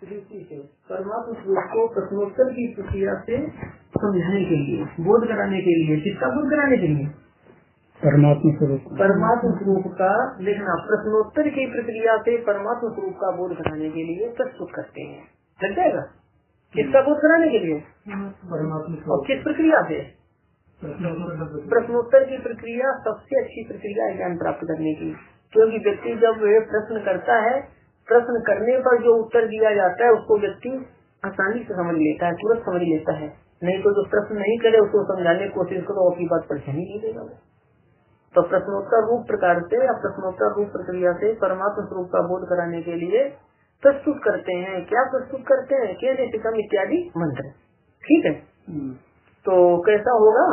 दृष्टि से परमात्मा स्वरूप को प्रश्नोत्तर की प्रक्रिया से समझाने के लिए, बोध कराने के लिए, किसका बोध कराने के लिए? परमात्मा स्वरूप का लिखना प्रश्नोत्तर की प्रक्रिया से परमात्मा स्वरूप का बोध कराने के लिए प्रस्तुत करते हैं। लग जाएगा? किसका बोध कराने के लिए? परमात्मा। और किस प्रक्रिया से? प्रश्नोत्तर की प्रक्रिया सबसे अच्छी प्रक्रिया है ज्ञान प्राप्त करने की, क्योंकि व्यक्ति जब वे प्रश्न करता है, प्रश्न करने पर जो उत्तर दिया जाता है उसको व्यक्ति आसानी से समझ लेता है, तुरंत समझ लेता है। नहीं तो जो प्रश्न नहीं करे उसको समझाने की कोशिश करो, अपनी बात परेशानी नहीं देगा वो। तो प्रश्नोत्तर रूप प्रकार से या प्रश्नोत्तर रूप प्रक्रिया से परमात्मा स्वरूप का बोध कराने के लिए प्रस्तुत करते हैं। क्या प्रस्तुत करते हैं? केन सिकम इत्यादि मंत्र। ठीक है, तो कैसा होगा?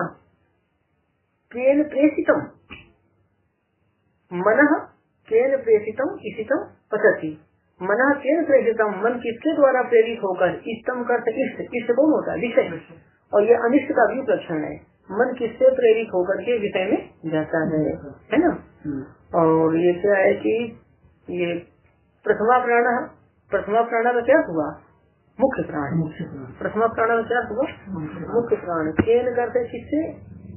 केन प्रेषितम मनः, केन प्रेषितम इसितम पचति। मनः केन प्रेषितम, मन किसके द्वारा प्रेरित होकर, इष्टम करते इष्ट, इष्ट कौन होता है? विषय, और ये अनिष्ट का भी लक्षण है। मन किससे प्रेरित होकर के विषय में जाता है ना। और ये क्या है कि ये प्रथमा प्राण, प्रथमा प्राण का क्या हुआ? मुख्य प्राण। प्रथमा प्राण का क्या हुआ? मुख्य प्राण। केन करते किससे?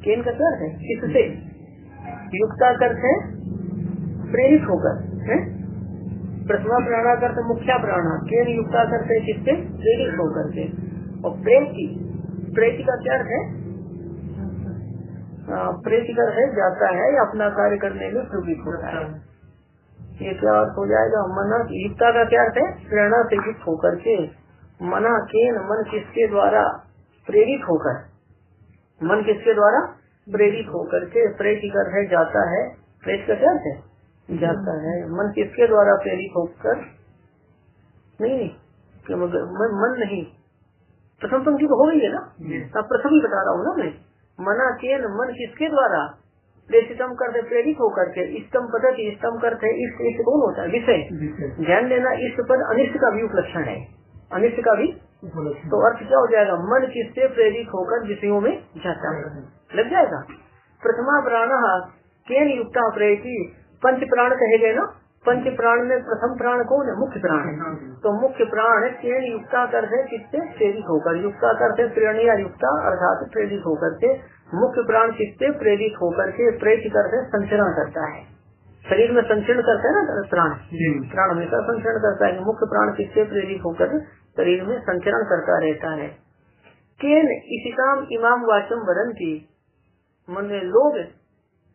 केन का क्या है? किससे? युक्ता करते प्रेरित होकर है। प्रथमा प्राणा करते मुख्य प्राणा, केन युक्ता करते किससे? प्रेरित होकर के। और प्रेति, प्रेति का क्या है? प्रेति कर है जाता है या अपना कार्य करने में प्रवृत्त होता है। ये क्या अर्थ हो जाएगा? मना युक्ता का क्या अर्थ है? प्रेरणा से युक्त होकर के। मना केन, मन किसके द्वारा प्रेरित होकर, मन किसके द्वारा प्रेरित होकर के। प्रेति कर है जाता है, प्रेत का क्या है? जाता है। मन किसके द्वारा प्रेरित होकर? नहीं, मन नहीं, प्रथम पंक्ति तो हो गई है ना, अब प्रथम ही बता रहा हूँ ना मैं। मना केन, मन किसके द्वारा प्रेषितम करते प्रेरित होकर के। इष्टम पद्धति, इष्टम करते इष्ट, इष्ट कौन होता है? विषय। ध्यान देना, इष्ट पद अनिष्ट का भी उपलक्षण है, अनिष्ट का भी। तो अर्थ क्या हो जाएगा? मन किससे प्रेरित होकर विषयों में जाता है। लग जाएगा? प्रथमा प्राण केन युक्ता प्रेति, पंच प्राण कहे गए ना। पंच प्राण में प्रथम प्राण कौन है? मुख्य प्राण है। तो मुख्य प्राण केन युक्ता करते किससे प्रेरित होकर। युक्ता करते प्रेरणा युक्ता अर्थात प्रेरित होकर के। मुख्य प्राण किससे प्रेरित होकर के प्रेरित करते संचरण करता है। शरीर में संचरण करता है ना प्राण, प्राण हमेशा संचरण करता है। मुख्य प्राण किससे प्रेरित होकर शरीर में संचरण करता रहता है। केन इसिकाम इमाम वाचम वदंती, मन में लोग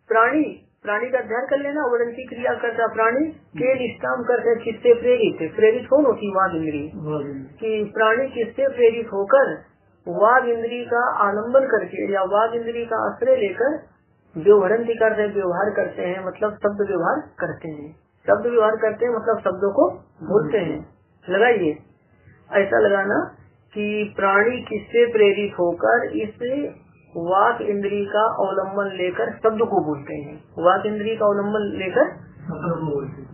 प्राणी, प्राणी का ध्यान कर लेना। वदंती क्रिया करता प्राणी। केन इष्टाम करते किससे प्रेरित है? प्रेरित कौन होती? वाघ इंद्री। कि प्राणी किससे प्रेरित होकर वाघ इंद्री का आलम्बन करके या वाघ इंद्री का आश्रय लेकर व्यवहारंती करते, व्यवहार करते हैं, मतलब शब्द व्यवहार करते हैं। शब्द व्यवहार करते हैं मतलब शब्दों को बोलते हैं। लगाइए, ऐसा लगाना कि प्राणी किससे प्रेरित होकर इस वाक इंद्री का अवलंबन लेकर शब्द को बोलते हैं। वाक इंद्री का अवलंबन लेकर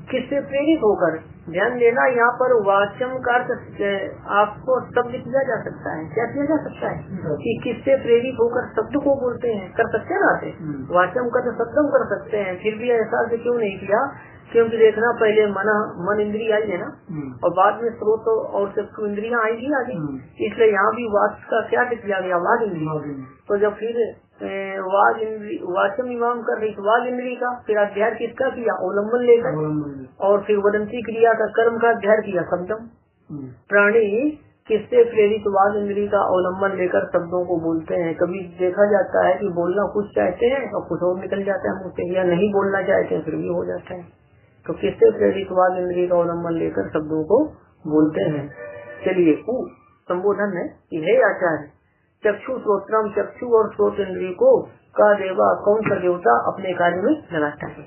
किससे प्रेरित होकर। ध्यान देना, यहाँ पर वाचम का आपको शब्द किया जा सकता है। क्या किया जा सकता है? कि किससे प्रेरित होकर शब्द को बोलते हैं। कर सकते हैं ना, वाचम का शब्दम कर सकते हैं। फिर भी ऐसा क्यों नहीं किया? क्योंकि देखना, पहले मन इंद्रिय आई है ना, और बाद में स्रोत और चक्षु इंद्रियां आएगी आगे। इसलिए यहाँ भी वाच का क्या किया गया? वाघ इंद्रिय। तो जब फिर वाघ इंद्रिय वाचम इमाम कर रही वाघ इंद्रिय का, फिर अध्याय किसका किया? अवलंबन लेकर। और फिर वदंती क्रिया का कर्म का अध्याय किया शब्दम। प्राणी किससे प्रेरित? वाघ इंद्रिय का अवलंबन लेकर शब्दों को बोलते हैं। कभी देखा जाता है कि बोलना कुछ चाहते हैं और कुछ और निकल जाता है मुँह से, या नहीं बोलना चाहते हैं फिर भी हो जाता है। तो किससे प्रेरित? वाघ इंद्रिय का अवलंबन लेकर शब्दों को बोलते हैं। चलिए, संबोधन है कि हे आचार्य, चक्षु श्रोत्रम, चक्षु और श्रोत इंद्रिय को का देवा कौन सा देवता अपने कार्य में लगाता है?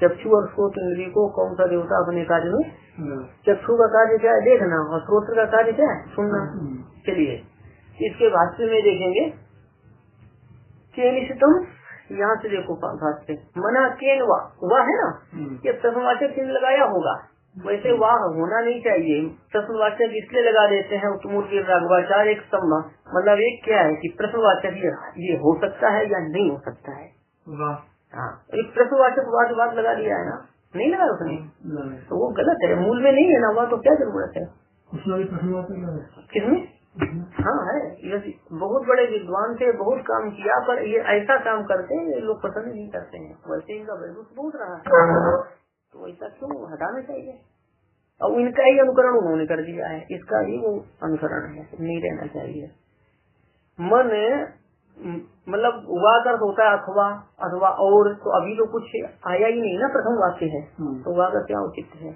चक्षु और श्रोत इंद्रिय को कौन सा देवता अपने कार्य में? चक्षु का कार्य क्या है? देखना। और श्रोत्र का कार्य क्या है? सुनना। चलिए, इसके भाष्य में देखेंगे। केनिष्टम, यहाँ से देखो भाष्य, मना केन वाह है ना, ये प्रश्नवाचक चिन्ह लगाया होगा। वैसे वाह होना नहीं चाहिए। प्रश्नवाचक इसलिए लगा देते हैं उत्तमूर्ति राघवाचार्य एक स्तंभ, मतलब एक क्या है कि प्रश्नवाचक ये हो सकता है या नहीं हो सकता है। हाँ, एक प्रश्नवाचक वाद लगा दिया है ना, नहीं लगा उसने, तो वो गलत है, मूल में नहीं है ना, वह तो क्या जरूरत है। किसमें? हाँ है, ये बहुत बड़े विद्वान थे, बहुत काम किया, पर ये ऐसा काम करते हैं ये लोग पसंद नहीं करते हैं। वैसे इनका वैल्यूज बहुत रहा है, तो ऐसा क्यों हटाना चाहिए। और इनका ही अनुकरण उन्होंने कर दिया है, इसका ही वो अनुसरण है, नहीं रहना चाहिए। मन मतलब वाकर होता है अथवा अथवा और, तो अभी तो कुछ आया ही नहीं ना, प्रथम वाक्य है, तो वाकर क्या उचित है।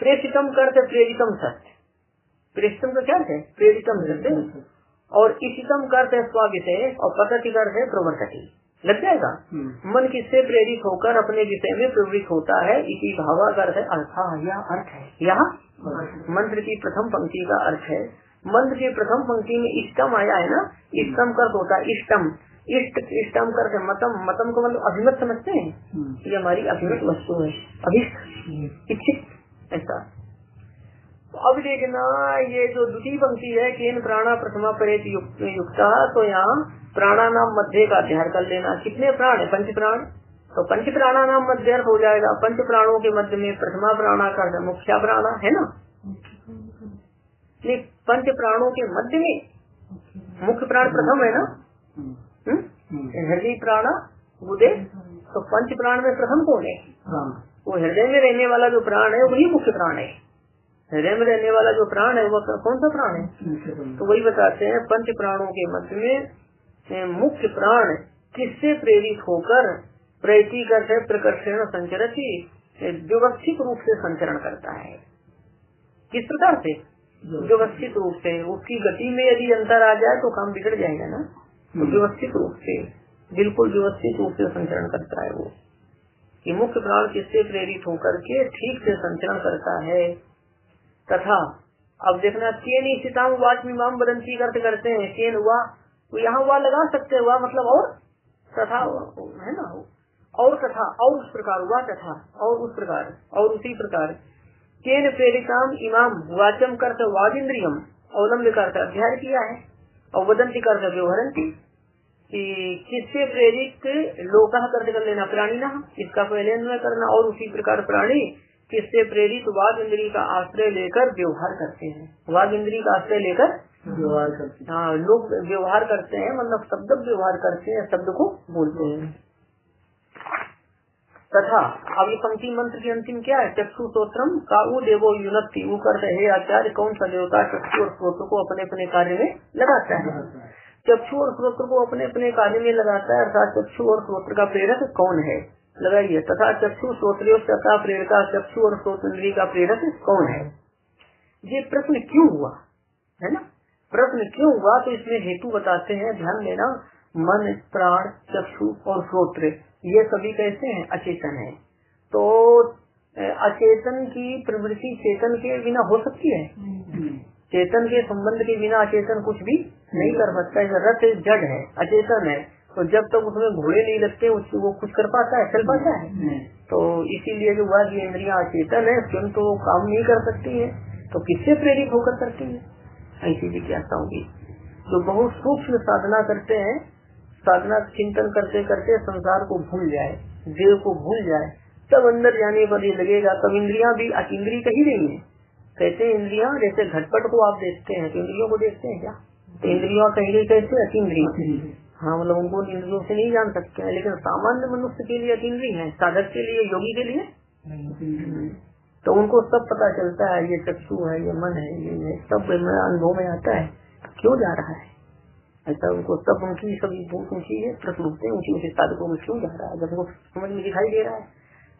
प्रेषितम करते प्रेरितम सत्य, प्रेषितम का क्या है? प्रेरितम सत्य, और इशितम करते स्वाविषय, और पतति करते प्रवर्तति। लग जाएगा। मन किससे प्रेरित होकर अपने विषय में प्रवृत्त होता है, इसी भावा का अर्थ है अर्था, यह अर्थ है। यहाँ मंत्र की प्रथम पंक्ति का अर्थ है। मंत्र की प्रथम पंक्ति में इष्टम आया है ना, इष्टम कर होता है इष्टम, इष्टम कर मतम, मतम को मतलब अभिमत समझते हैं, ये हमारी अभिमत वस्तु है, अभिष्ट इच्छित, ऐसा। अब देखना ये जो द्वितीय पंक्ति है कि इन प्राणा प्रथमा परेत युक्ता, तो यहाँ प्राणा नाम मध्य का अध्ययन कर लेना। कितने प्राण है? पंच प्राण, तो पंच प्राणा नाम मध्य हो जाएगा। पंच प्राणों के मध्य में प्रथमा प्राणा का मुख्य प्राणा है ना, पंच प्राणों के मध्य में मुख्य प्राण प्रथम है ना, हृदय प्राणा बुधे, तो पंच प्राण में प्रथम कौन है? वो हृदय में रहने वाला जो प्राण है वही मुख्य प्राण है। हृदय में रहने वाला जो प्राण है वो कौन सा प्राण है? तो वही बताते हैं पंच प्राणों के मध्य में मुख्य प्राण किससे प्रेरित होकर प्रैति करते प्रकर्षण संचरती, व्यवस्थित रूप से संचरण करता है। किस प्रकार से? व्यवस्थित रूप से। उसकी गति में यदि अंतर आ जाए तो काम बिगड़ जाएगा ना, तो व्यवस्थित रूप से, बिल्कुल व्यवस्थित रूप से संचरण करता है वो, कि मुख्य प्राण किससे प्रेरित होकर के ठीक से संचरण करता है। तथा अब देखना केन स्थिताम वाच मीमाम बदंती करते हैं, केन हुआ तो यहाँ हुआ लगा सकते हैं, हुआ मतलब और, तथा है ना, और तथा, और उस प्रकार हुआ, तथा और उस प्रकार, और उसी प्रकार। केन प्रेरिताम इमाम वाचम करते वादिंद्रियम, अवलंब करते अध्ययन किया है, और वदंती करते व्यवहरंती, कि किससे प्रेरित लोका करते कर लेना प्राणी ना, इसका पहले अन्वय करना, और उसी प्रकार प्राणी किससे प्रेरित वाद इंद्री का आश्रय लेकर व्यवहार करते हैं। वाद इंद्री का आश्रय लेकर व्यवहार करते हैं। हाँ, लोग व्यवहार करते हैं, मतलब शब्द व्यवहार करते हैं, शब्द को बोलते हैं। तथा अब ये पंक्ति मंत्र की अंतिम क्या है? चक्षु स्त्रोत्रम का उ देवो युनक्ति, वो करते है आचार्य कौन सा देवता चक्षु और स्त्रोत्र को अपने अपने कार्य में लगाता है। चक्षु और स्त्रोत्र को अपने अपने कार्य में लगाता है, अर्थात चक्षु और स्त्रोत्र का प्रेरक कौन है, लगाइए। तथा चक्षु श्रोत्रियो तथा प्रेरका, चक्षु और श्रोतेंद्रिय का प्रेरक कौन है। ये प्रश्न क्यों हुआ है ना, प्रश्न क्यों हुआ, तो इसमें हेतु बताते हैं, ध्यान देना। मन, प्राण, चक्षु और श्रोत्र ये सभी कैसे हैं? अचेतन है। तो अचेतन की प्रवृत्ति चेतन के बिना हो सकती है? चेतन के संबंध के बिना अचेतन कुछ भी नहीं कर सकता है। रथ जड़ है, अचेतन है, तो जब तक उसमें घोड़े नहीं लगते वो कुछ कर पाता है, चल पाता है? तो इसीलिए जो वह इंद्रियां अचेतन है, स्वयं तो काम नहीं कर सकती है, तो किससे प्रेरित होकर करती है? ऐसी जिज्ञासा होगी। जो बहुत सूक्ष्म साधना करते हैं, साधना चिंतन करते करते संसार को भूल जाए, देव को भूल जाए, तब अंदर जाने पर ये लगेगा। तब इंद्रियां भी अतीन्द्रिय कही नहीं है। कहते हैं इंद्रियां, जैसे घटपट को आप देखते हैं तो इंद्रियों को देखते हैं क्या? तो इंद्रियों कहेंगे कैसे? अतीन्द्रिय। हाँ, मतलब उनको इंद्रियों से नहीं जान सकते हैं, लेकिन सामान्य मनुष्य के लिए अतीन्द्रिय है, साधक के लिए, योगी के लिए तो उनको सब पता चलता है, ये चक्षु है, ये मन है, ये सब अनुभव में आता है, क्यों जा रहा है ऐसा। उनको सब उनकी सभी बहुत ऊंची है, प्रश्न उठते हैं ऊंची ऊंची साधकों में, क्यों जा रहा है? जब वो समझ में दिखाई दे रहा है,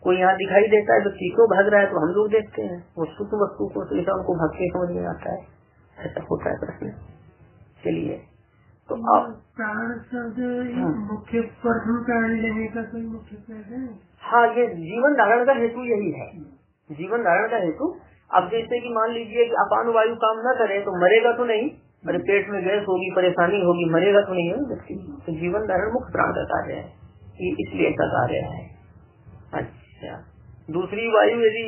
कोई यहाँ दिखाई देता है तो क्यों भाग रहा है, तो हम लोग देखते हैं वस्तु को, तो ऐसा उनको भाग के समझ में आता है, ऐसा होता है प्रश्न के लिए। तो आप प्राण शब्द मुख्य प्रथम प्राण लेने का कोई मुख्य है? हाँ, ये जीवन धारण का हेतु यही है, जीवन धारण का हेतु। अब जैसे कि मान लीजिए कि अपान वायु काम न करे तो मरेगा तो नहीं, अरे पेट में गैस होगी, परेशानी होगी, मरेगा तो नहीं है व्यक्ति। तो जीवन धारण मुख्य प्राण का कार्य है, इसलिए ऐसा कार्य है। अच्छा, दूसरी वायु यदि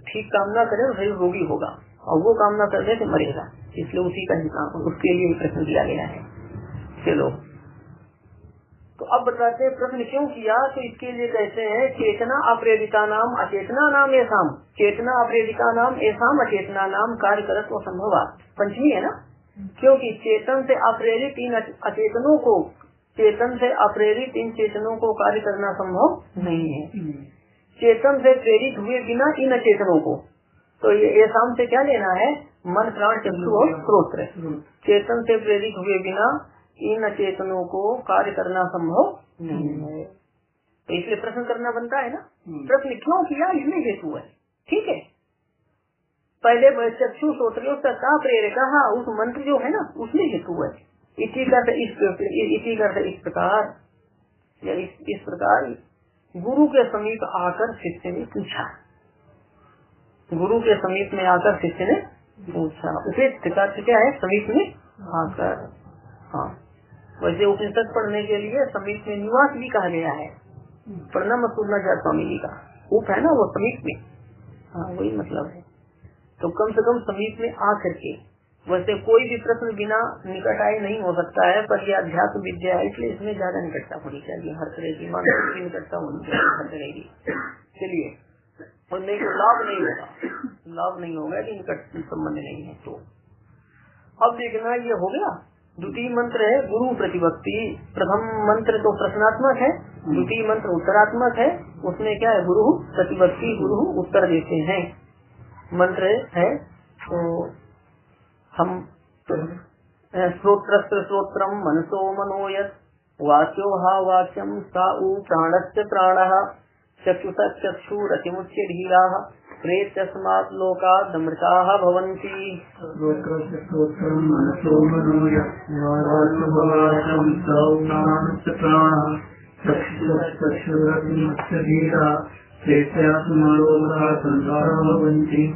ठीक काम न करे तो शरीर रोगी होगा, और वो काम न करने से मरेगा, इसलिए उसी का ही काम, उसके लिए प्रश्न दिया गया है। चलो तो अब बताते हैं प्रश्न क्यों किया। तो इसके लिए कहते हैं चेतना अप्रेरिता नाम अचेतना नाम एसाम, चेतना अप्रेरिता नाम एसाम अचेतना नाम कार्य करत व संभवात। पंचमी है ना, क्योंकि चेतन से अप्रेरित इन अचेतनों को, चेतन से अप्रेरित इन चेतनों को कार्य करना संभव नहीं है। चेतन से प्रेरित हुए बिना इन अचेतनों को, तो ये एसाम से क्या लेना है, मन प्राण चक्षु और श्रोत्र। चेतन से प्रेरित हुए बिना इन अचेतनों को कार्य करना संभव नहीं है। तो इसलिए प्रश्न करना बनता है ना, प्रश्न क्यों किया इसमें हेतु है। ठीक है, पहले चक्षु श्रोत्रियों से का प्रेरक उस मंत्र जो है ना उसमें हेतु है। इसी कर इस प्रकार या इस प्रकार गुरु के समीप आकर शिष्य ने पूछा, गुरु के समीप में आकर शिष्य ने पूछा। उपयुक्त का क्या है, समीप में आकर। हाँ, वैसे उपनिषद पढ़ने के लिए समीप में निवास भी कहा गया है। प्रणम सूर्णाचार्य स्वामी जी का उप है ना वो समीप में, हाँ वही मतलब है। तो कम से कम समीप में आ करके, वैसे कोई भी प्रश्न बिना निकट आए नहीं हो सकता है, पर यह अध्यात्म विद्या है इसलिए इसमें ज्यादा निकटता होनी चाहिए। हर तरह की मानसिक की निकटता होनी चाहिए हर तरह की। चलिए, और नहीं तो लाभ नहीं होगा, लाभ नहीं होगा कि निकट संबंध नहीं है। तो अब देखना ये हो गया। द्वितीय मंत्र है गुरु प्रतिपत्ति। प्रथम मंत्र तो प्रश्नात्मक है, द्वितीय मंत्र उत्तरात्मक है। उसमें क्या है, गुरु प्रतिपत्ति, गुरु उत्तर देते हैं। मंत्र है तो हम श्रोत्रम मनसो मनोयत वाक्यो हा वाक्यम सा उ प्राणस्य प्राणः चक्षुष चक्षुरतिमुच्य धीरा प्रेत्यस्मात् लोकात् अमृताः भवन्ति। श्रोत्रम मनसो मनोयत वाक्यो हा वाक्यम सा उ प्राणस्य प्राणः चक्षुष चक्षुरतिमुच्य धीरा प्रेत्यस्मात् लोकात् अमृताः भवन्ति।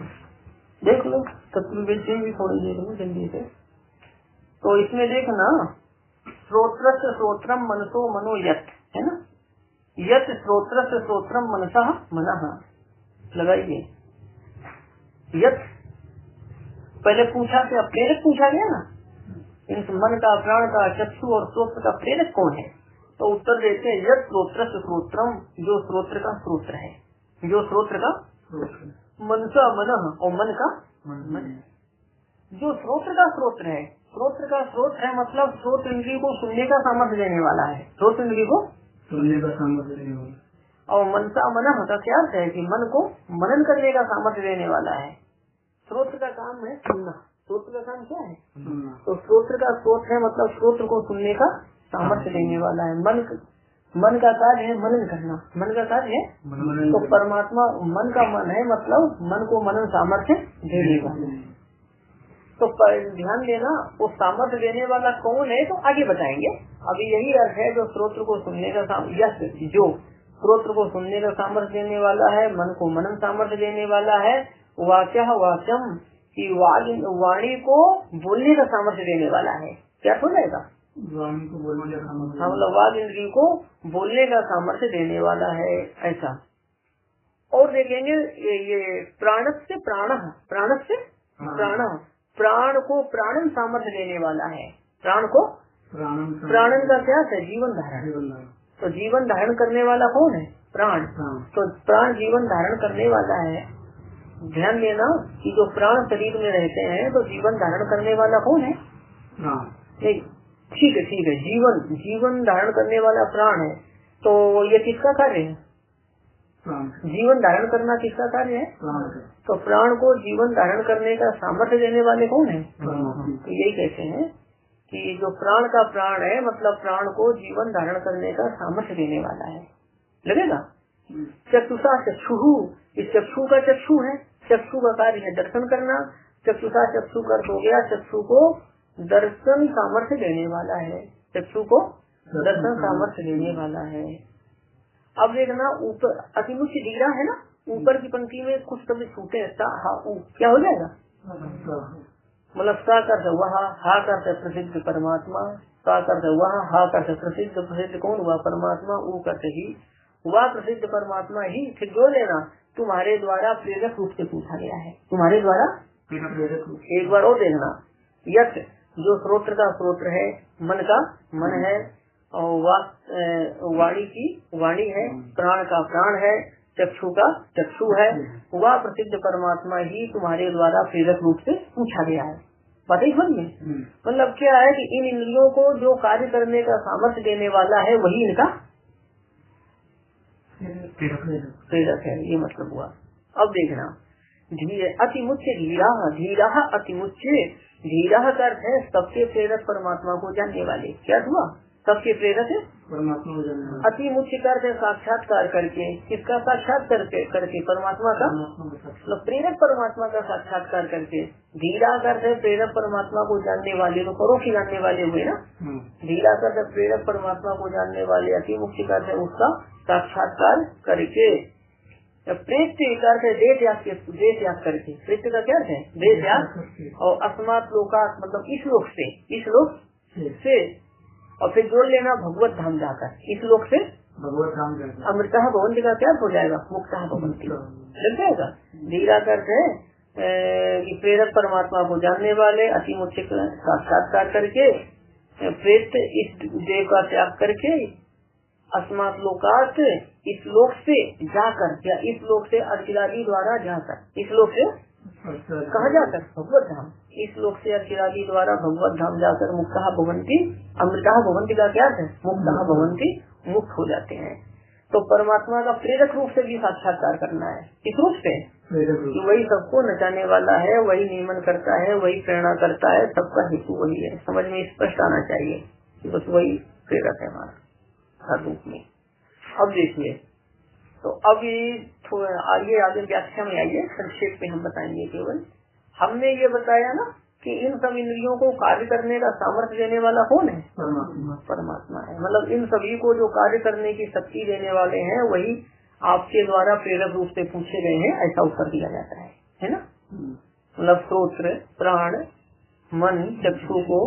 देख लो तत्व भी थोड़ी देर में जल्दी से। तो इसमें देखना श्रोत्र से श्रोत्रम मनसो मनो यत है ना, यत श्रोत्र से श्रोत्रम मनसा मनः लगाइए। यत पहले पूछा क्या, प्रेरक पूछा गया ना, इन मन का प्राण का चक्षु और श्रोत्र का प्रेरक कौन है। तो उत्तर देते हैं यत श्रोत्र से श्रोत्रम, जो श्रोत्र का श्रोत्र है, जो श्रोत्र का मनसा मनः और मन का मन, जो श्रोत्र का श्रोत्र है। श्रोत्र का श्रोत्र है मतलब श्रोत्र इंद्रिय को सुनने का सामर्थ्य देने वाला है, श्रोत्र इंद्रिय को सुनने का सामर्थ्य देने वाला। और मनसा मनः का क्या अर्थ है कि मन को मनन करने का सामर्थ्य देने वाला है। श्रोत्र का काम है सुनना, श्रोत्र का काम क्या है, तो श्रोत्र का श्रोत्र है मतलब श्रोत्र को सुनने का सामर्थ्य देने वाला है। मन का कार्य है मनन करना, मन का कार्य है। तो परमात्मा मन का मन है मतलब मन को मनन सामर्थ्य देने वाला। तो ध्यान देना वो सामर्थ्य देने वाला कौन है तो आगे बताएंगे। अभी यही अर्थ है जो श्रोत्र को सुनने का जो श्रोत्र को सुनने का सामर्थ्य देने वाला है, मन को मनन सामर्थ्य देने वाला है। वाक्य वाक्यम की वाणी को बोलने का सामर्थ्य देने वाला है। क्या हो जाएगा, वाणी को बोलने का सामर्थ्य, मतलब वाग इंद्रिय को बोलने का सामर्थ्य देने वाला है ऐसा। और देखेंगे ये प्राण से प्राण, प्राण से प्राण, प्राण को प्राणन सामर्थ्य देने वाला है। प्राण को प्राणन का क्या है, जीवन धारण। तो जीवन धारण करने वाला कौन है, प्राण। तो प्राण जीवन धारण करने वाला है। ध्यान देना कि जो प्राण शरीर में रहते हैं तो जीवन धारण करने वाला कौन है, ठीक है, जीवन धारण करने वाला प्राण है। तो ये किसका कार्य है, जीवन धारण करना किसका कार्य है। तो प्राण को जीवन धारण करने का सामर्थ्य देने वाले कौन है, तो यही कहते हैं कि जो प्राण का प्राण है मतलब प्राण को जीवन धारण करने का सामर्थ्य देने वाला है। लगेगा। चक्षुषा चक्षु, इस चक्षु का चक्षु है, चक्षु का कार्य है दर्शन करना। चक्षुषा चक्षु का हो गया, चक्षु को दर्शन सामर्थ्य देने वाला है, चक्षु को दर्शन सामर्थ्य देने वाला है। अब देखना ऊपर अतिमुच्य धीरा है ना, ऊपर की पंक्ति में कुछ शब्द छूटे, क्या हो जाएगा, मतलब सा कर वह, हा कर प्रसिद्ध परमात्मा, सा कर वह, हा कर प्रसिद्ध कौन हुआ, परमात्मा। ऊ करते ही हुआ प्रसिद्ध परमात्मा ही। फिर जो लेना तुम्हारे द्वारा प्रेरक रूप से पूछा गया है, तुम्हारे द्वारा एक बार और देखना। यथ जो श्रोत्र का श्रोत्र है, मन का मन है, और वाणी की वाणी है, प्राण का प्राण है, चक्षु का चक्षु है। वह प्रसिद्ध परमात्मा ही तुम्हारे द्वारा प्रेरक रूप से पूछा गया है। बात ही समझ में मतलब क्या है कि इन इंद्रियों को जो कार्य करने का सामर्थ्य देने वाला है वही इनका प्रेरक है, ये मतलब हुआ। अब देखना अतिमुच्य धीरा, धीरा अतिमुच्य, धीरा का अर्थ है सबके प्रेरक परमात्मा को जानने वाले। क्या हुआ? सबके प्रेरक परमात्मा को जानने वाले। अतिमुच्य का अर्थ है साक्षात्कार करके। किसका साक्षात्कार करके? परमात्मा का, मतलब प्रेरक परमात्मा का साक्षात्कार करके। धीरा का अर्थ है प्रेरक परमात्मा को जानने वाले, तो परोक्ष जानने वाले हुए ना। धीरा का अर्थ प्रेरक परमात्मा को जानने वाले, अतिमुच्य का अर्थ है उसका साक्षात्कार करके। प्रेत का अर्थ है देह त्याग करके। प्रेत का क्या अर्थ है? देह त्याग। और अस्मात् लोकात् मतलब इस लोक से, इस लोक से, और फिर जोड़ लेना भगवत धाम जाकर, इस लोक से भगवत धाम अमृतः भवन्ति का क्या हो जाएगा? मुक्तः भवन्ति लग जाएगा। धीरा का अर्थ है कि प्रेरक परमात्मा को जानने वाले, अतिमुच्य साक्षात्कार करके, प्रेत इस देह का त्याग करके, अस्मात् लोकात् इस लोक से जाकर, या इस लोक से अर्चिरादि द्वारा जाकर, इस लोक से कहा जाकर भगवत धाम, इस लोक से अर्चिरादि द्वारा भगवत धाम जाकर मुक्तः भवन्ति, अमृतः भवन्ति का क्या है? मुक्तः भवन्ति, मुक्त हो जाते हैं। तो परमात्मा का प्रेरक रूप से भी साक्षात्कार करना है। किस रूप से? कि वही सबको नचाने वाला है, वही नियमन करता है, वही प्रेरणा करता है, सबका हेतु वही है। समझ में स्पष्ट आना चाहिए कि बस वही प्रेरक है हमारा हर रूप में। अब देखिए, तो अब ये आगे व्याख्या में आइए, संक्षेप में हम बताएंगे। केवल हमने ये बताया ना कि इन सब इंद्रियों को कार्य करने का सामर्थ्य देने वाला कौन है? परमात्मा है। मतलब इन सभी को जो कार्य करने की शक्ति देने वाले हैं वही आपके द्वारा प्रेरक रूप से पूछे गए हैं, ऐसा उत्तर दिया जाता है ना। मतलब श्रोत्र, प्राण, मन, चक्षु को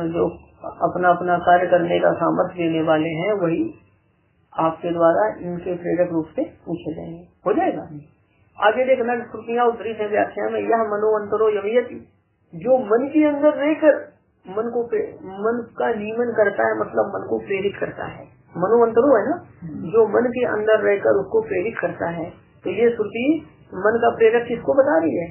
जो अपना अपना कार्य करने का सामर्थ्य देने वाले हैं वही आपके द्वारा इनके प्रेरक रूप से पूछे जाएंगे। हो जाएगा। आगे देखना श्रुतियाँ उत्तरी से व्याख्या में, यह मनो अंतरो यमयति, जो मन के अंदर रहकर मन का नियमन करता है, मतलब मन को प्रेरित करता है। मनो अंतरो है ना, जो मन के अंदर रहकर उसको प्रेरित करता है। तो ये श्रुति मन का प्रेरक किसको बता रही है?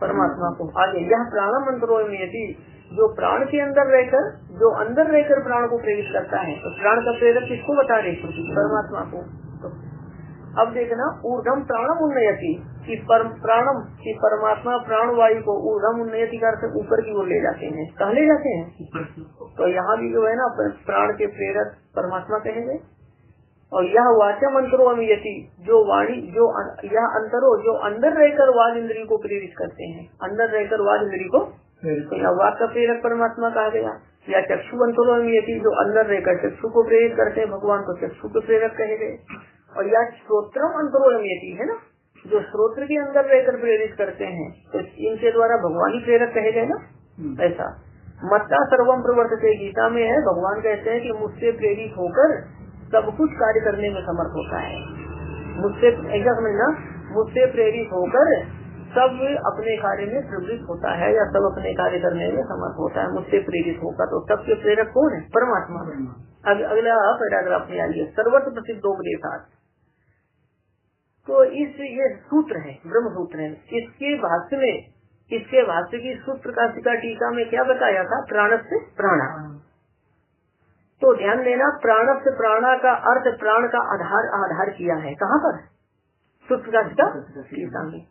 परमात्मा को। आगे यह प्राणम अंतरो यमयति, जो प्राण के अंदर रहकर, जो अंदर रहकर प्राण को प्रेरित करता है, तो प्राण का प्रेरक किसको बता रही है? परमात्मा को। तो अब देखना ऊर्ध्वम प्राणम उन्नयति, कि प्राणम की परमात्मा प्राण वायु को ऊर्ध्वम उन्नयति कर ऊपर की ओर ले जाते हैं। कहाँ ले जाते हैं? तो यहाँ भी जो है ना प्राण के प्रेरक परमात्मा कहेंगे। और यह वाचम अंतरो अमियति, जो वाणी, जो यह अंतरो, जो अंदर रहकर वाद इंद्रिय को प्रेरित करते हैं, अंदर रहकर वाद इंद्रिय को, तो यह वाद का प्रेरक परमात्मा कहा गया। या चक्षु अंतरो अमियति, जो अंदर रहकर चक्षु को प्रेरित करते हैं भगवान, को चक्षु के प्रेरक कहे गए। और या श्रोत्रम अंतरो अमियति है ना, जो श्रोत्र के अंदर रहकर प्रेरित करते हैं, तो इनके द्वारा भगवान ही प्रेरक कहे गए ना। ऐसा मत्ता सर्वम प्रवर्तते, गीता में है, भगवान कहते हैं कि मुझसे प्रेरित होकर सब कुछ कार्य करने में समर्थ होता है। मुझसे ऐसा समझना, मुझसे प्रेरित होकर सब अपने कार्य में प्रवृत्त होता है, या सब अपने कार्य करने में समर्थ होता है, मुझसे प्रेरित होकर। तो सबके प्रेरक कौन है? परमात्मा। अगला पैराग्राफ में आइए, सर्वत्र प्रसिद्धोपदेशात्। तो ये सूत्र है, ब्रह्म सूत्र है। इसके भाष्य की सूत्र का टीका में क्या बताया था? प्राणस्य प्राणा। तो ध्यान देना, प्राणस्य प्राणा का अर्थ प्राण का आधार किया है। कहाँ पर? सूत्र का टीका में।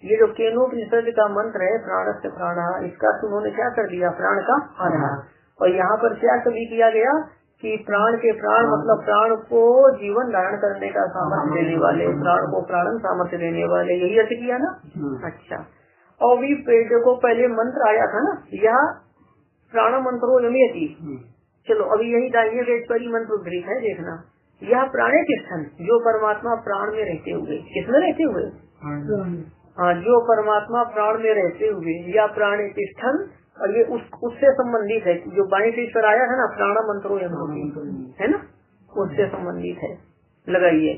ये जो केनोपनिषद का मंत्र है प्राणस्य प्राणा, इसका उन्होंने क्या कर दिया? प्राण का आधार। और यहाँ पर क्या कभी किया गया कि प्राण के प्राण मतलब प्राण को जीवन धारण करने का सामर्थ्य देने वाले, प्राण को प्राणन सामर्थ्य देने वाले, यही अर्थ किया ना। अच्छा, और भी देखो पहले मंत्र आया था ना, यह प्राण मंत्रो यमयति। चलो अभी यही ये वेदपरी मंत्र उद्धृत है, देखना। यह प्राणे तिष्ठन, जो परमात्मा प्राण में रहते हुए, किसमें रहते हुए? हाँ, जो परमात्मा प्राण में रहते हुए, या प्राणे तिष्ठन, और ये उससे संबंधित है, जो बाणी से ईश्वर आया है ना, प्राण मंत्रो यमयति है ना, उससे संबंधित है। लगाइए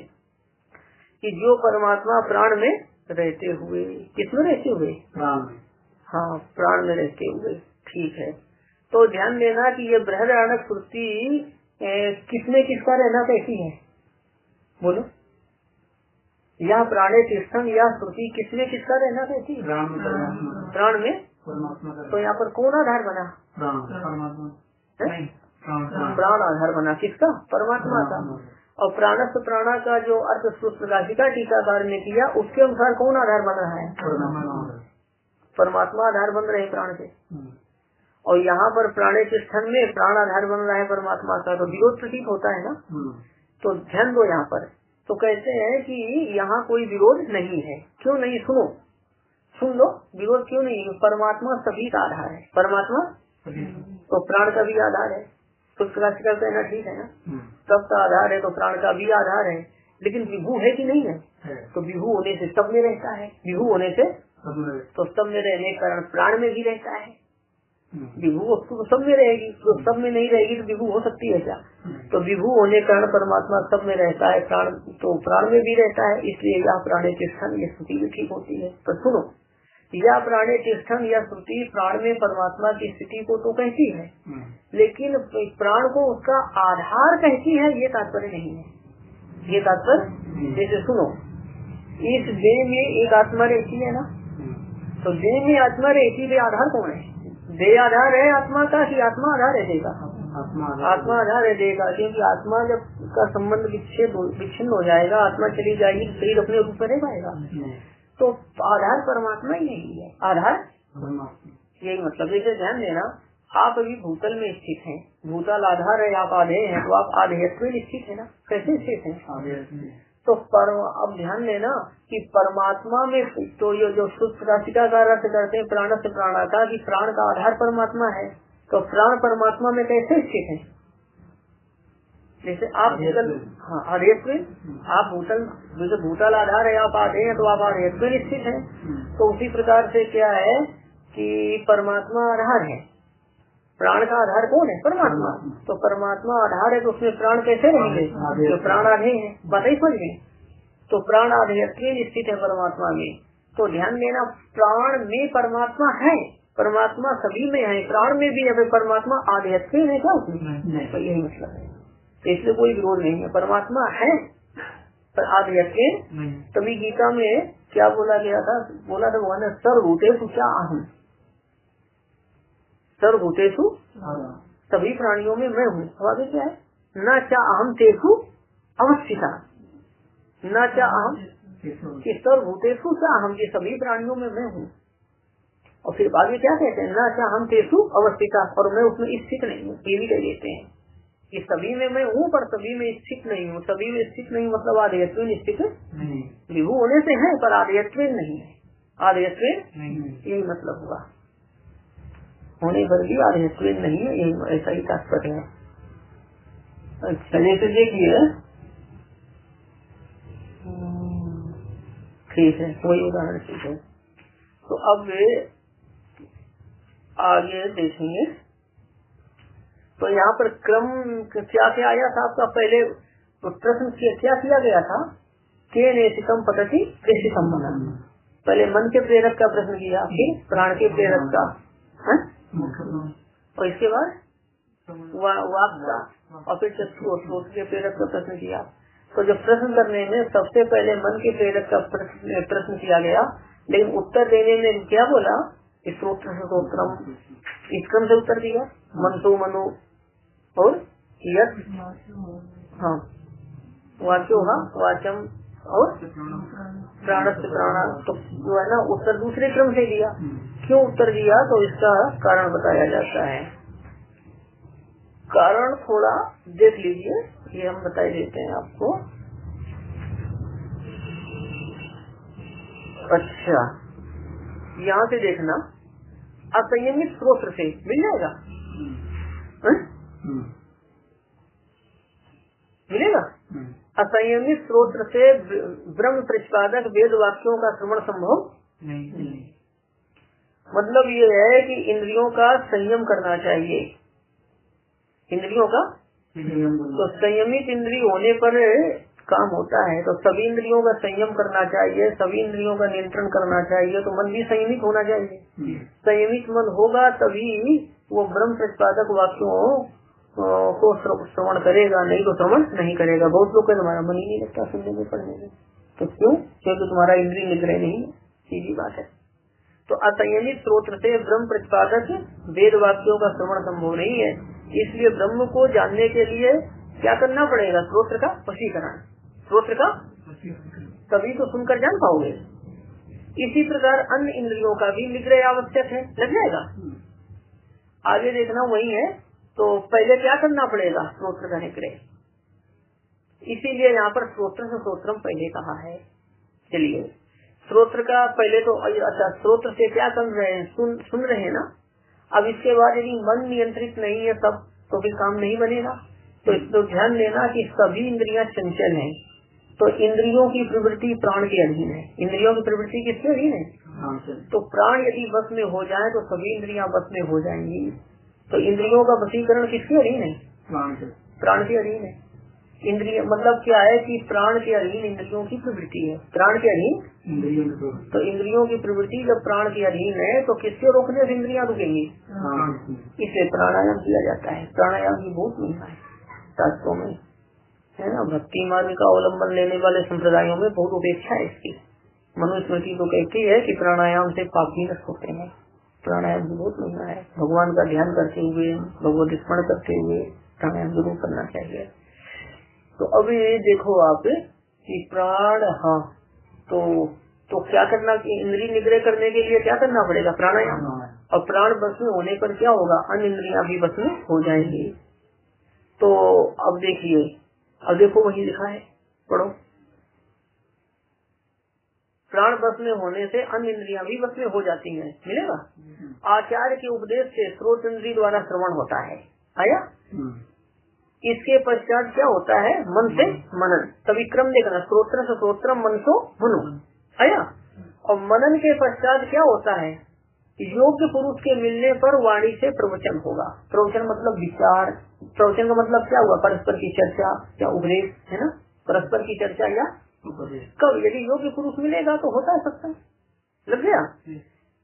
कि जो परमात्मा प्राण में रहते हुए, किसमें रहते हुए? हाँ, प्राण में रहते हुए। ठीक है, तो ध्यान देना कि ये बृहदारण्यक श्रुति किसमें किसका रहना कैसी है, बोलो। यह प्राणे तीर्थम या श्रुति किसमें किसका रहना कैसी है? प्राण में। तो यहाँ पर कौन आधार बना? प्राण आधार बना, किसका? परमात्मा का। और प्राणस्थ प्राणा का जो अर्थ प्रकाशिका टीकाकार ने किया उसके अनुसार कौन आधार बना है? परमात्मा आधार बन रहे प्राण के। और यहाँ पर प्राणे के स्थान में प्राण आधार बन रहा है परमात्मा का, तो विरोध प्रतीत होता है ना। तो ध्यान दो यहाँ पर। तो कहते हैं कि यहाँ कोई विरोध नहीं है। क्यों नहीं? सुनो, सुन लो, विरोध क्यों नहीं है? परमात्मा सभी का आधार है। परमात्मा तो प्राण का भी आधार है, तो प्रकाशिका कहना ठीक है ना। सबका आधार है तो प्राण का भी आधार है। लेकिन विभू है कि नहीं है? तो विभू होने से सब में रहता है, विभू होने से तो सब में रहने के कारण प्राण में भी रहता है। विभू वस्तु तो सब में रहेगी, तो सब में नहीं रहेगी तो विभू हो सकती है क्या? तो विभू होने के कारण परमात्मा सब में रहता है, प्राण तो प्राण में भी रहता है। इसलिए यह प्राणे तिष्ठन ये स्थिति भी ठीक होती है। तो सुनो, या प्राणे तिष्ठन या श्रुति प्राण में परमात्मा की स्थिति को तो कहती है, लेकिन प्राण को उसका आधार कहती है, ये तात्पर्य नहीं है। ये तात्पर्य जैसे सुनो, इस देह में एक आत्मा रहती है ना, तो देह में आत्मा रहती है, आधार कौन है? देह आधार है आत्मा का कि आत्मा आधार है देह का? आत्मा आधार है देह का, क्योंकि आत्मा जब का संबंध विच्छिन्न हो जाएगा, आत्मा चली जाएगी, शरीर अपने रूप में रह पाएगा। तो आधार परमात्मा ही नहीं है, आधार यही मतलब। जैसे ध्यान देना, आप अभी भूतल में स्थित हैं, भूतल आधार है, आप आधे हैं, तो आप आधेयत्व में स्थित है ना। कैसे स्थित हैं? तो अब ध्यान देना कि परमात्मा में तो ये जो प्रकाशिका का अर्थ करते हैं प्राण से प्राणा का, कि प्राण का आधार परमात्मा है, तो प्राण परमात्मा में कैसे स्थित है? जैसे आप भूतल, हाँ आधेयत्व, आप भूतल, जैसे भूतल आधार है, आप आधे हैं तो आप आधेयत्व में स्थित हैं। तो उसी प्रकार से क्या है कि परमात्मा आधार है, प्राण का आधार कौन है? परमात्मा। तो परमात्मा आधार है तो उसमें प्राण कैसे रहेंगे? तो प्राण आधे हैं, बात ही समझ गए। तो प्राण आधेयत्व में स्थित है परमात्मा में। तो ध्यान देना, प्राण में परमात्मा है, परमात्मा सभी में है, प्राण में भी है, परमात्मा आधेयत्व में है क्या उसमें? तो यही मतलब है। तो इसलिए कोई विरोध नहीं है, परमात्मा है पर आधेयत्व। तभी गीता में क्या बोला गया था? बोला था भगवान ने, सर्वभूतेषु क्या अहम्, सर्वभूतेषु सभी प्राणियों में मैं हूँ। अब आगे क्या है? न चा अहम तेषु अवस्थिता, न चा अहम कि सर्वभूतेषु क्या अहम, ये सभी प्राणियों में मैं हूँ। और फिर आगे क्या कहते हैं? न चा अहम तेषु अवस्थिता, और मैं उसमें स्थित नहीं हूँ। ये भी कह देते हैं कि सभी में मैं हूँ पर सभी में स्थित नहीं हूँ। सभी में स्थित नहीं मतलब आधेयत्व में स्थित नहीं, विभू होने से है पर आधेयत्व नहीं है, आधेयत्व यही मतलब हुआ, होने पर भी आधेयत्व नहीं है, यही ऐसा ही तात्पर्य है। अच्छा, जैसे देखिए, ठीक है, कोई उदाहरण ठीक है। तो अब आगे देखेंगे। तो यहाँ पर क्रम क्या क्या आया था आपका? पहले प्रश्न क्या किया गया था? के नेतिकम पतति कैसे संबंध? पहले मन के प्रेरक का प्रश्न किया, फिर प्राण के प्रेरक का, और इसके बाद वाक का, और फिर चक्षु के प्रेरक का प्रश्न किया। तो जब प्रश्न करने में सबसे पहले मन के प्रेरक का प्रश्न किया गया, लेकिन उत्तर देने में क्या बोला? स्त्रोत्रम, इस क्रम से उत्तर दिया, मनसो मनो और यश, हाँ वाच्यो वाचम और प्राणस्थ प्राणा। तो जो है ना उत्तर दूसरे क्रम से दिया। क्यों उत्तर दिया? तो इसका कारण बताया जाता है। कारण थोड़ा देख लीजिए, ये हम बता देते हैं आपको। अच्छा, यहाँ से देखना, असंयमित स्रोत से मिल जाएगा, मिलेगा। असंयमित स्रोत से ब्रह्म प्रतिपादक वेद वाक्यों का श्रवण संभव नहीं। मतलब ये है कि इंद्रियों का संयम करना चाहिए, इंद्रियों का। तो संयमित इंद्रिय होने पर काम होता है, तो सभी इंद्रियों का संयम करना चाहिए, सभी इंद्रियों का नियंत्रण करना चाहिए। तो मन भी संयमित होना चाहिए। संयमित मन होगा तभी वो ब्रह्म प्रतिपादक वाक्यों को श्रवण करेगा, नहीं तो श्रवण नहीं करेगा। बहुत लोग कहते हमारा मन ही नहीं लगता सुनने में पढ़ने में, तो क्यों? क्योंकि तुम्हारा इंद्रिय निग्रह नहीं, सीधी बात है। तो असंयमित श्रोत्र से ब्रह्म प्रतिपादक वेद वाक्यों का श्रवण संभव नहीं है। इसलिए ब्रह्म को जानने के लिए क्या करना पड़ेगा? श्रोत्र का वशीकरण, श्रोत्र का, तभी तो सुनकर जान पाओगे। इसी प्रकार अन्य इंद्रियों का भी निग्रह आवश्यक है। लग जाएगा, आगे देखना वही है। तो पहले क्या करना पड़ेगा? श्रोत्र का निग्रह। इसीलिए यहाँ पर श्रोत्र से श्रोत्रम पहले कहा है। चलिए श्रोत्र का पहले तो अच्छा, श्रोत्र से क्या कर रहे हैं? सुन रहे हैं ना। अब इसके बाद यदि मन नियंत्रित नहीं है तब तो फिर काम नहीं बनेगा। तो ध्यान देना कि सभी इंद्रियां चंचल हैं। तो इंद्रियों की प्रवृत्ति प्राण के अधीन है। इंद्रियों की प्रवृत्ति किसके अधीन है? तो प्राण यदि बस में हो जाए तो सभी इंद्रियां बस में हो जाएंगी। तो इंद्रियों का वशीकरण किसके अधीन है? प्राण के अधीन है। इंद्रिय मतलब क्या है कि प्राण के अधीन इंद्रियों की प्रवृत्ति है। प्राण के अधीन तो इंद्रियों की प्रवृत्ति जब प्राण के अधीन है तो किसके रोकने से इंद्रियां रुकेंगी? इसलिए प्राणायाम किया जाता है। प्राणायाम की बहुत महिमा है शास्त्रों में, है ना। भक्ति मार्ग का अवलंबन लेने वाले संप्रदायों में बहुत उपेक्षा है इसकी। मनुस्मृति तो कहती है कि प्राणायाम से पाप भी नष्ट होते हैं। प्राणायाम की बहुत महिमा है। भगवान का ध्यान करते हुए, भगवत स्मरण करते हुए प्राणायाम जरूर करना चाहिए। तो अभी देखो आप कि प्राण, हाँ, तो क्या करना? इंद्रिय निग्रह करने के लिए क्या करना पड़ेगा? प्राणायाम। और प्राण बस में होने पर क्या होगा? अन्य इंद्रियां भी बस में हो जाएंगी। तो अब देखिए, अब देखो वही लिखा है, पढ़ो। प्राण बस में होने से अन्य इंद्रियां भी बस में हो जाती हैं। मिलेगा। आचार्य के उपदेश से श्रोत इंद्रिय द्वारा श्रवण होता है। आया? इसके पश्चात क्या होता है? मन से मनन। तभी क्रम देखना, श्रोत्र से श्रोत्रम, मन सो मनो। आया? और मनन के पश्चात क्या होता है? योग्य पुरुष के मिलने पर वाणी से प्रवचन होगा। प्रवचन मतलब विचार। प्रवचन का मतलब क्या हुआ? परस्पर की चर्चा या उपदेश, है ना। परस्पर की चर्चा या कब? यदि योग्य पुरुष मिलेगा तो होता है सत्संग। लग गया?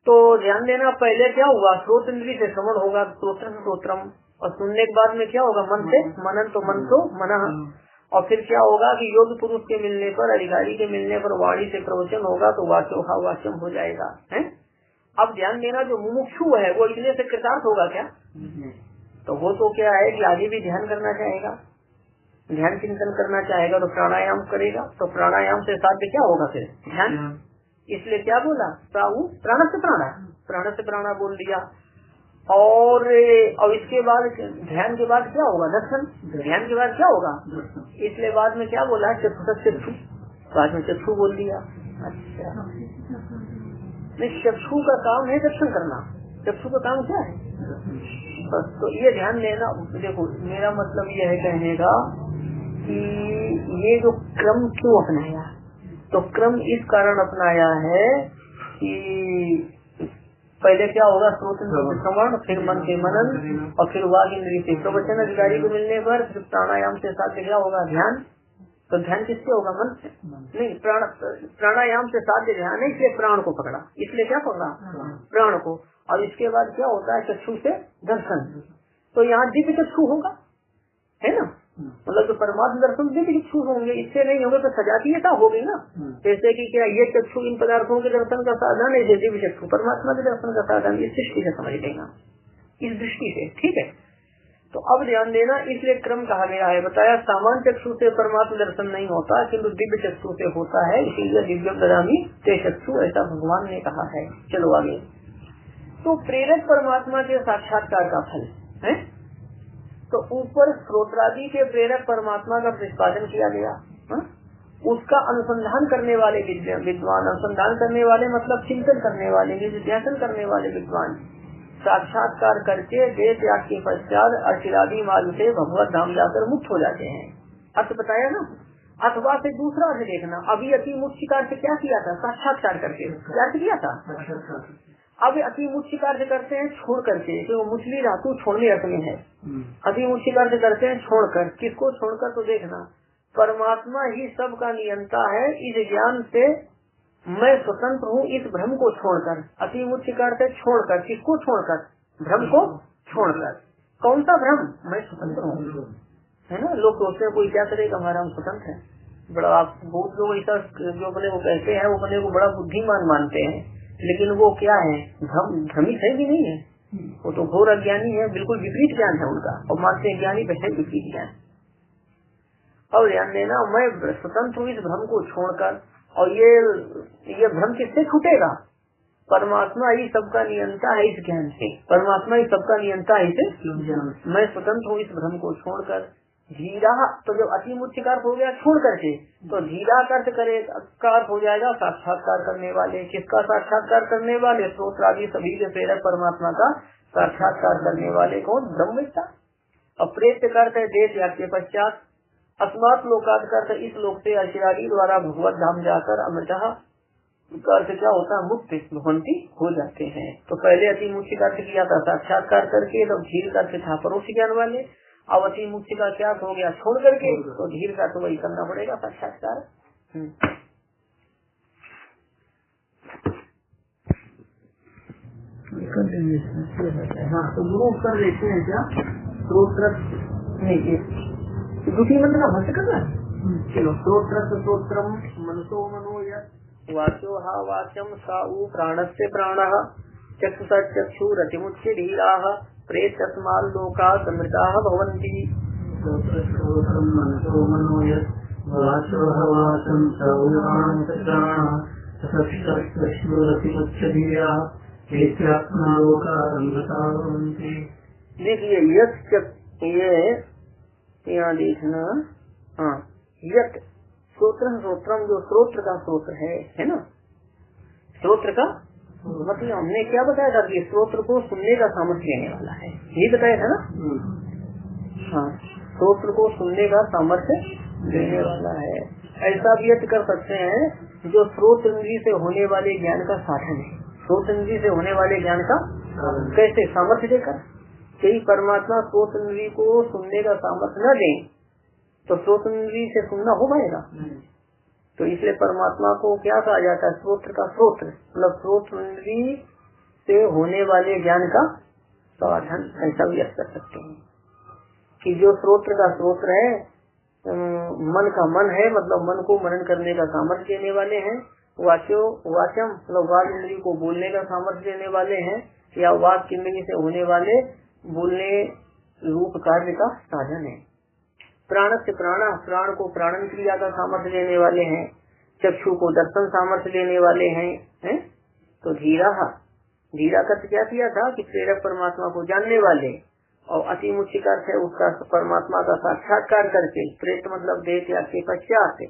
तो ध्यान देना, पहले क्या हुआ? श्रोत इंद्रिय से श्रवण होगा, श्रोत्र से श्रोत्रम। और सुनने के बाद में क्या होगा? मन से मनन, तो मन तो मना। और फिर क्या होगा कि योग्य पुरुष के मिलने पर, अधिकारी के मिलने पर वाणी से प्रवचन होगा, तो वाचोहा वाच्यम हो जाएगा। है? अब ध्यान देना, जो मुमुक्षु है वो इतने से कृतार्थ होगा क्या? तो वो तो क्या है कि आगे भी ध्यान करना चाहेगा, ध्यान चिंतन करना चाहेगा, तो प्राणायाम करेगा। तो प्राणायाम से साध्य क्या होगा? फिर ध्यान। इसलिए क्या बोला? प्राण से प्राणा, प्राण से प्राणा बोल दिया। और इसके बाद ध्यान के बाद क्या होगा? दर्शन। ध्यान के बाद क्या होगा? इसलिए बाद में क्या बोला? चक्षु। बाद में चक्षु बोल दिया। अच्छा, नहीं, चक्षु का काम है दर्शन करना। चक्षु का काम क्या है? बस। तो ये ध्यान देना। देखो, मेरा मतलब ये है कहने का कि ये जो क्रम क्यों अपनाया, तो क्रम इस कारण अपनाया है कि पहले क्या होगा? श्रोत इंद्रिय से श्रवण, फिर मन के मनन, और फिर वाग इंद्रिय से प्रवचन। अधिकारी को मिलने पर फिर प्राणायाम से साध्य क्या होगा? ध्यान। तो ध्यान किससे होगा? मन से। नहीं, प्राणायाम से साध्य ध्यान है, इसलिए प्राण को पकड़ा। इसलिए क्या पकड़ा? प्राण को। और इसके बाद क्या होता है? चक्षु से दर्शन। तो यहाँ दिव्य चक्षु होगा, है ना। मतलब जो परमात्मा दर्शन दिव्य चक्षु होंगे, इससे नहीं होंगे तो सजातीयता होगी ना। जैसे कि क्या ये चक्षु इन पदार्थों के दर्शन का साधन है, जैसे दिव्य चक्षु परमात्मा के दर्शन का साधन। इस दृष्टि से समझ लेना, इस दृष्टि से, ठीक है। तो अब ध्यान देना, इसलिए क्रम कहा गया है। बताया सामान्य चक्षु से परमात्मा दर्शन नहीं होता, किंतु दिव्य चक्षु से होता है। इसीलिए दिव्यम ददामि ते चक्षु, ऐसा भगवान ने कहा है। चलो आगे। तो प्रेरक परमात्मा के साक्षात्कार का फल है। तो ऊपर श्रोत्रादि के प्रेरक परमात्मा का प्रतिपादन किया गया। उसका अनुसंधान करने वाले विद्वान, अनुसंधान करने वाले मतलब चिंतन करने वाले, विद्यासन करने वाले विद्वान साक्षात्कार करके देह त्याग के पश्चात अर्चिरादि मार्ग से भगवत धाम जाकर मुक्त हो जाते हैं। अर्थ बताया ना। अथवा से दूसरा अर्थ देखना, अभी अति मुख्य कार्य से क्या किया था? साक्षात्कार करके क्या किया था? अब अति मुख्य कार्य करते हैं छोड़ करके, तो मुछली धातु छोड़ने अर्थ में है। अति मुख्य कार्य करते हैं छोड़कर। किसको छोड़कर? तो देखना, परमात्मा ही सब का नियंता है, इस ज्ञान से मैं स्वतंत्र हूँ, इस भ्रम को छोड़कर। अति मुख्य कार्य छोड़कर, किसको छोड़कर? भ्रम को छोड़कर। कौन सा भ्रम? मैं स्वतंत्र हूँ, है ना। लोग सोचते हैं कोई क्या करेगा, हमारा हम स्वतंत्र है। बड़ा बहुत लोग ऐसा जो अपने को कहते हैं वो अपने को बड़ा बुद्धिमान मानते हैं, लेकिन वो क्या है, भ्रमित है कि नहीं है, वो तो घोर अज्ञानी है, बिल्कुल विपरीत ज्ञान है उनका, और मानते हैं ज्ञानी है विपरीत ज्ञान। और ध्यान देना, मैं स्वतंत्र हूँ इस भ्रम को छोड़कर। और ये भ्रम किससे छूटेगा? परमात्मा ही सबका नियंता है इस ज्ञान से, परमात्मा ही सबका नियंता है इसे। मैं स्वतंत्र हूँ इस भ्रम को छोड़कर। धीरा, तो जब अति मुख्य का अर्थ हो गया छोड़ करके, तो धीरा का अर्थ हो जाएगा साक्षात्कार करने वाले। किसका साक्षात्कार करने वाले? स्रोत्रादि सभी के प्रेरक परमात्मा का साक्षात्कार करने वाले। कौन? ब्रह्मवेत्ता। अप्रेत्य करते देश त्याग के पश्चात, अस्मात् लोकात् करते इस लोक से अचिरादि द्वारा भगवत धाम जाकर अमृतः का अर्थ क्या होता है? मुक्त भवंती हो जाते हैं। तो पहले अति मुख्य का अर्थ किया था साक्षात्कार करके, तब धीर का अर्थ था परोक्ष ज्ञान वाले। अब अति मुख्य का क्या हो गया? छोड़ करके, तो धीर का तो वही करना पड़ेगा साक्षात्कार। हाँ, तो गुरु कर लेते हैं क्या? स्रोत्र नहीं, दूसरी मंत्र का भक्त करना है। चलो, स्रोत्रम मनसो मनो वाचो हा वाच्यम साऊ प्राणस्य प्राणः चक्षुषा चक्षु रतिमुच्य धीराः प्रेतस्माल् लोकात् अमृताः भवन्ति। मनसो मनो वाचो हा वाच्यम साऊ प्राणस्य प्राणः चक्षुषा चक्षु रतिमुच्य धीराः प्रेतस्माल् लोकात् अमृताः भवन्ति। देखिए, ये यहाँ देखना, हाँ, यत श्रोत्रम जो स्रोत्र का स्रोत्र है ना। स्रोत्र का मतलब हमने क्या बताया था कि स्रोत्र को सुनने का सामर्थ्य देने वाला है, ये बताया था ना। हाँ, स्रोत्र को सुनने का सामर्थ्य देने वाला है। ऐसा भी अर्थ कर सकते हैं जो स्रोत इंद्रिय से होने वाले ज्ञान का साधन है। स्रोत इंद्रिय से होने वाले ज्ञान का कैसे? सामर्थ्य देकर। यही परमात्मा स्रोत इंद्रिय को सुनने का सामर्थ्य न दे तो स्रोत इंद्रिय से सुनना हो पाएगा? तो इसलिए परमात्मा को क्या कहा जाता है? स्रोत्र का स्रोत्र, मतलब स्रोत इंद्रिय से होने वाले ज्ञान का साधन। ऐसा भी अर्थ कर सकते हैं कि जो स्रोत्र का स्रोत्र है, मन का मन है, मतलब मन को मनन करने का सामर्थ्य देने वाले हैं। वाच्यम मतलब वाक इंद्रिय को बोलने का सामर्थ्य देने वाले हैं, या वाक इंद्रिय से होने वाले बोलने रूप कार्य का साधन है। प्राण से प्राण को प्राणन क्रिया का सामर्थ्य देने वाले हैं। चक्षु को दर्शन सामर्थ्य देने वाले हैं। तो धीरा का क्या किया था कि प्रेरक परमात्मा को जानने वाले, और अति मुख्य का है उसका परमात्मा का साक्षात्कार करके, प्रेत मतलब देह त्याग के पश्चात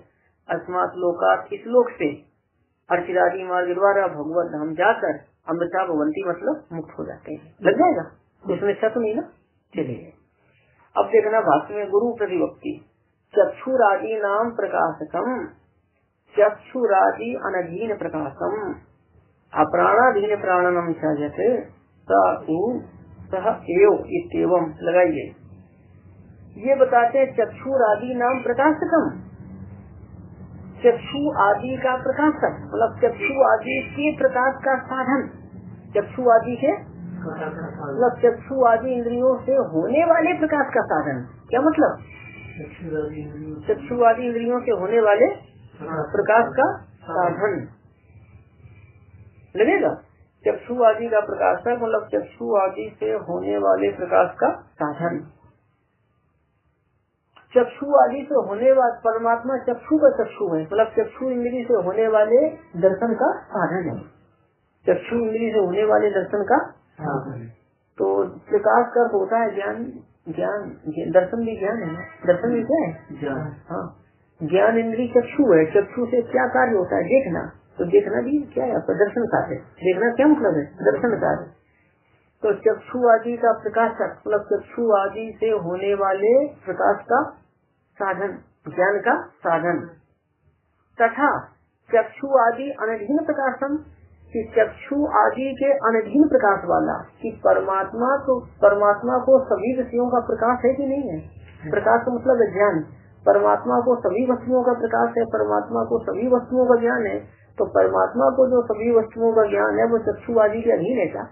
अस्मात् लोकात् इस लोक से अर्चिरादि मार्ग द्वारा भगवत धाम जाकर अमृता भवंती मतलब मुक्त हो जाते हैं। लग जाएगा उसमें शक नहीं ना। चलिए अब देखना भाष्य में गुरु प्रतिवक्ति चक्षुरादि नाम प्रकाशकम, चक्षुरादि अनधीन प्रकाशम अप्राणाधीन प्राणनम सजते सह एव इत्येवं। लगाइए, ये बताते हैं चक्षुरादि नाम प्रकाशकम, चक्षु आदि का प्रकाशक मतलब चक्षु आदि के प्रकाश का साधन। चक्षु आदि के मतलब चक्षु आदि इंद्रियों से होने वाले प्रकाश का साधन। क्या मतलब? चक्षु आदि इंद्रियों से होने वाले प्रकाश का साधन लगेगा। चक्षु आदि का प्रकाशक मतलब चक्षु आदि से होने वाले प्रकाश का साधन। चक्षु आदि से होने वाले परमात्मा चक्षु का चक्षु है, मतलब चक्षु इंद्रिय से होने वाले दर्शन का साधन है। चक्षु इंद्रिय से होने वाले दर्शन का तो प्रकाश का होता है ज्ञान। दर्शन भी ज्ञान है। दर्शन भी क्या है? हाँ, ज्ञान इंद्रिय चक्षु है। चक्षु से क्या कार्य होता है? देखना। तो देखना भी क्या है? दर्शन कार्य। देखना क्या मतलब है? दर्शन कार्य। तो चक्षु आदि का प्रकाशक मतलब चक्षु आदि से होने वाले प्रकाश का साधन, ज्ञान का साधन। तथा चक्षु आदि अनधीन प्रकाशन कि चक्षु आदि के अनधीन प्रकाश वाला, कि परमात्मा को सभी विषयों का प्रकाश है कि नहीं है? प्रकाश का मतलब है ज्ञान। परमात्मा को सभी वस्तुओं का प्रकाश है, परमात्मा को सभी वस्तुओं का ज्ञान है, तो परमात्मा को जो सभी वस्तुओं का ज्ञान है वो चक्षु आदि के अधीन है क्या?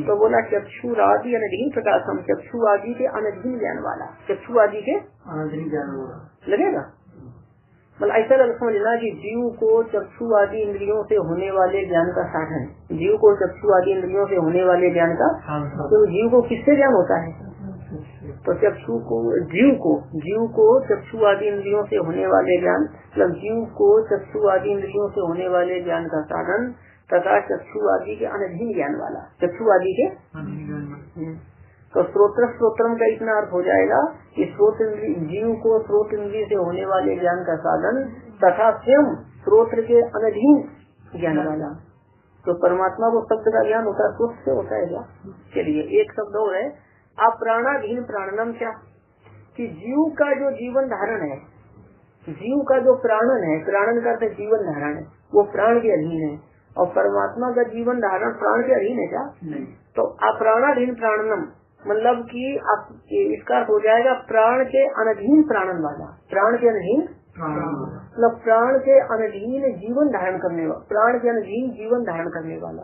तो बोला चक्षु आदि अनधीन प्रकाश, हम चक्षु आदि के अनधीन ज्ञान वाला, चक्षु आदि के अनधीन ज्ञान लगेगा। मतलब ऐसा समझना कि जीव को चक्षु आदि इंद्रियों से होने वाले ज्ञान का साधन, जीव को चक्षु आदि इंद्रियों से होने वाले ज्ञान का, तो जीव को किससे ज्ञान होता है? तो चक्षु को जीव को चक्षु आदि इंद्रियों से होने वाले ज्ञान, मतलब जीव को चक्षु आदि इंद्रियों से होने वाले ज्ञान का साधन तथा चक्षु आदि के अनधीन ज्ञान वाला, चक्षु आदि के। तो स्रोत्रम का इतना अर्थ हो जाएगा कि जीव को स्रोत इंद्रिय से होने वाले ज्ञान का साधन तथा स्वयं स्रोत्र के अनधीन ज्ञान वाला। तो परमात्मा को शब्द का ज्ञान होता है, स्रोत से होता है क्या? चलिए एक शब्द और है, अप्राणाधीन प्राणनम, क्या कि जीव का जो जीवन धारण है, जीव का जो प्राणन है, प्राणन करते जीवन धारण है, वो प्राण के अधीन है, और परमात्मा का जीवन धारण प्राण के अधीन है क्या? नहीं। तो अप्राणाधीन प्राणनम मतलब कि इसका हो जाएगा प्राण के अनधीन प्राणन वाला, प्राण के अनधीन मतलब प्राण के अनधीन जीवन धारण करने वाला, प्राण के अनधीन जीवन धारण करने वाला।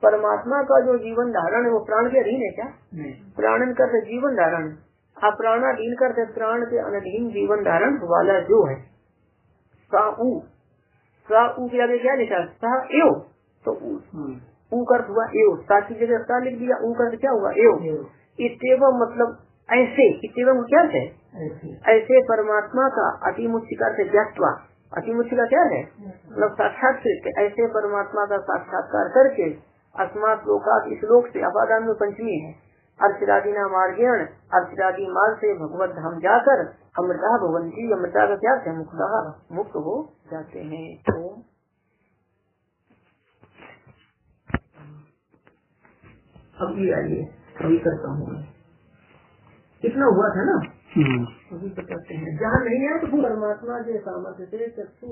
परमात्मा का जो जीवन धारण है वो प्राण के अधीन है क्या? नहीं। प्राणन करते जीवन धारण, अप्राणाधीन करते प्राण के अनधीन जीवन धारण वाला जो है। सा उ के आगे क्या लिखा? सा एव, तो ऊ कर्त हुआ एव, सा की जगह सा लिख दिया, ऊ कर्त क्या हुआ? एव। इत्येवं मतलब ऐसे, इत्येवं क्या है? ऐसे परमात्मा का अतिमुच्चिका से ज्ञात्वा, अतिमुच्चिका क्या है? मतलब साक्षात करके, ऐसे परमात्मा का साक्षात्कार करके अस्मात् लोकात्, इस लोक से, अपादान में पंचमी है, अर्चिरादिना मार्गेण, अर्चिरादि मार्ग से भगवत धाम जाकर अमृता भवंती, अमृता का क्या है? मुक्त हो जाते हैं। तो अभी आइए, अभी करता हूँ, कितना हुआ था ना, अभी बताते हैं। जहाँ नहीं है तो परमात्मा के सामर्थ्य से चक्षु